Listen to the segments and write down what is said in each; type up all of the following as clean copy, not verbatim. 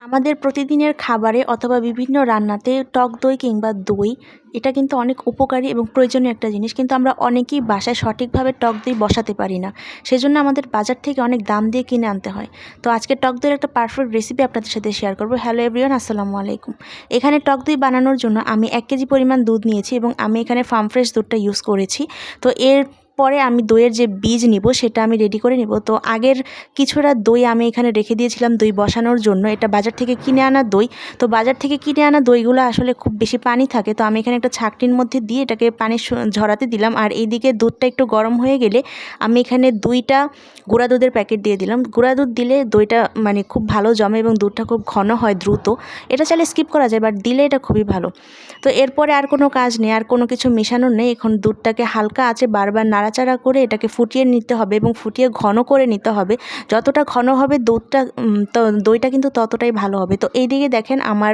আমাদের প্রতিদিনের খাবারে অথবা বিভিন্ন রান্নাতে টক দই কিংবা দই এটা কিন্তু অনেক উপকারী এবং প্রয়োজনীয় একটা জিনিস, কিন্তু আমরা অনেকেই বাসায় সঠিকভাবে টক দই বসাতে পারি না। সেজন্য আমাদের বাজার থেকে অনেক দাম দিয়ে কিনে আনতে হয়। তো আজকে টক দইয়ের একটা পারফেক্ট রেসিপি আপনাদের সাথে শেয়ার করবো। হ্যালো এভরিওয়ান, আসসালামু আলাইকুম। এখানে টক দই বানানোর জন্য আমি 1 কেজি পরিমাণ দুধ নিয়েছি এবং আমি এখানে ফার্ম ফ্রেশ দুধটা ইউজ করেছি। তো পরে আমি দইয়ের যে বীজ নিব সেটা আমি রেডি করে নিব। তো আগের কিছুটা দই আমি এখানে রেখে দিয়েছিলাম দই বসানোর জন্য। এটা বাজার থেকে কিনে আনা দই। তো বাজার থেকে কিনে আনা দইগুলো আসলে খুব বেশি পানি থাকে। তো আমি এখানে একটা ছাঁকনির মধ্যে দিয়ে এটাকে পানি ঝরাতে দিলাম। আর এইদিকে দুধটা একটু গরম হয়ে গেলে আমি এখানে 2টা গুঁড়া দুধের প্যাকেট দিয়ে দিলাম। গুঁড়া দুধ দিলে দইটা খুব ভালো জমে এবং দুধটা খুব ঘন হয় দ্রুত। এটা চাইলে স্কিপ করা যায়, বাট দিলে এটা খুবই ভালো। তো এরপরে আর কোনো কাজ নেই, আর কোনো কিছু মেশানোর নেই। এখন দুধটাকে হালকা আঁচে বারবার নাড়াচাড়া করে এটাকে ফুটিয়ে নিতে হবে এবং ফুটিয়ে ঘন করে নিতে হবে। যতটা ঘন হবে দুধটা তো দইটা কিন্তু ততটাই ভালো হবে। তো এইদিকে দেখেন আমার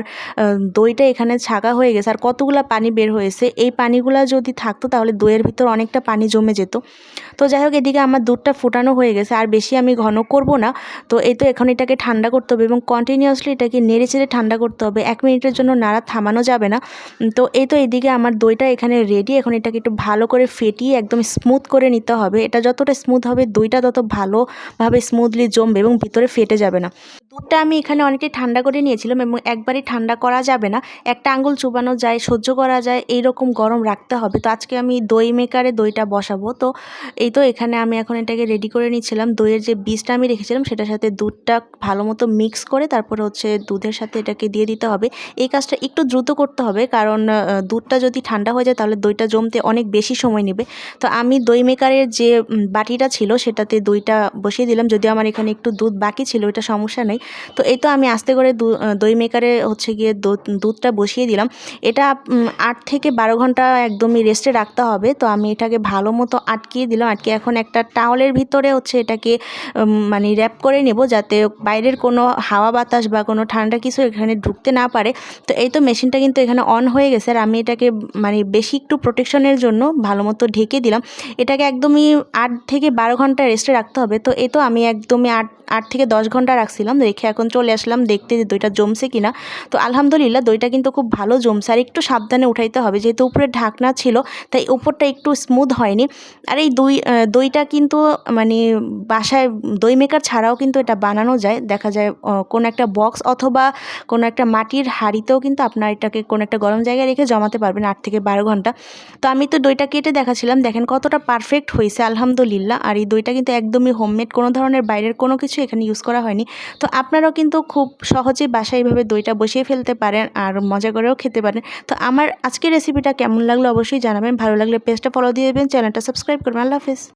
দইটা এখানে ছাঁকা হয়ে গেছে আর কতগুলা পানি বের হয়েছে। এই পানিগুলা যদি থাকতো তাহলে দইয়ের ভিতর অনেকটা পানি জমে যেত। তো যাই হোক, এদিকে আমার দুধটা ফুটানো হয়ে গেছে, আর বেশি আমি ঘন করব না। তো এই তো এখন এটাকে ঠান্ডা করতে হবে এবং কন্টিনিউয়াসলি এটাকে নেড়ে চেড়ে ঠান্ডা করতে হবে। 1 মিনিটের জন্য নাড়া থামানো যাবে না। তো এই তো এদিকে আমার দইটা এখানে রেডি। এখন এটাকে একটু ভালো করে ফেটিয়ে একদম স্মুথ করে নিতে হবে। এটা যতটা স্মুথ হবে দইটা তত ভালোভাবে স্মুথলি জমবে এবং ভিতরে ফেটে যাবে না। দুধটা আমি এখানে অনেকটাই ঠান্ডা করে নিয়েছিলাম এবং একবারই ঠান্ডা করা যাবে না। একটা আঙ্গুল চুবানো যায়, সহ্য করা যায়, এইরকম গরম রাখতে হবে। তো আজকে আমি দই মেকারে দইটা বসাবো। তো এই তো এখানে আমি এখন এটাকে রেডি করে নিচ্ছিলাম। দইয়ের যে বীজটা আমি রেখেছিলাম সেটার সাথে দুধটা ভালো মতো মিক্স করে তারপরে দুধের সাথে এটাকে দিয়ে দিতে হবে। এই কাজটা একটু দ্রুত করতে হবে, কারণ দুধটা যদি ঠান্ডা হয়ে যায় তাহলে দইটা জমতে অনেক বেশি সময় নেবে। তো আমি দই মেকারের যে বাটিটা ছিল সেটাতে দইটা বসিয়ে দিলাম। যদিও আমার এখানে একটু দুধ বাকি ছিল, এটা সমস্যা নেই। তো এই তো আমি আস্তে করে দই মেকারে গিয়ে দুধটা বসিয়ে দিলাম। এটা 8 থেকে 12 ঘন্টা একদমই রেস্টে রাখতে হবে। তো আমি এটাকে ভালো মতো আটকিয়ে দিলাম। আটকে এখন একটা টাওয়ালের ভিতরে এটাকে র্যাপ করে নেব, যাতে বাইরের কোনো হাওয়া বাতাস বা কোনো ঠান্ডা কিছু এখানে ঢুকতে না পারে। তো এই তো মেশিনটা কিন্তু এখানে অন হয়ে গেছে, আর আমি এটাকে বেশি একটু প্রোটেকশনের জন্য ভালো মতো ঢেকে দিলাম। এটাকে একদমই 8 থেকে 12 ঘন্টা রেস্টে রাখতে হবে। তো এই তো আমি একদমই 8 থেকে 10 ঘন্টা রাখছিলাম, রেখে এখন চলে আসলাম দেখতে যে দইটা জমছে কিনা। তো আলহামদুলিল্লাহ দইটা কিন্তু খুব ভালো জমছে। আর একটু সাবধানে উঠাইতে হবে, যেহেতু উপরে ঢাকনা ছিল তাই উপরটা একটু স্মুথ হয়নি। আর এই দইটা কিন্তু বাসায় দই মেকার ছাড়াও কিন্তু এটা বানানো যায়। দেখা যায় কোনো একটা বক্স অথবা কোনো একটা মাটির হাঁড়িতেও কিন্তু আপনার এটাকে কোনো একটা গরম জায়গায় রেখে জমাতে পারবেন 8 থেকে 12 ঘন্টা। তো আমি তো দইটা কেটে দেখাচ্ছিলাম, দেখেন কতটা পারফেক্ট হয়েছে আলহামদুলিল্লাহ। আর এই দইটা কিন্তু একদমই হোমমেড, কোনো ধরনের বাইরের কোনো কিছু এখানে ইউজ করা হয়নি। তো আপনারাও কিন্তু খুব সহজেই বাসায় এইভাবে দইটা বসিয়ে ফেলতে পারেন আর মজা করেও খেতে পারেন। তো আমার আজকের রেসিপিটা কেমন লাগলো অবশ্যই জানাবেন। ভালো লাগলে পেজটা ফলো দিয়ে দেবেন, চ্যানেলটা সাবস্ক্রাইব করবেন। আল্লাহ হাফেজ।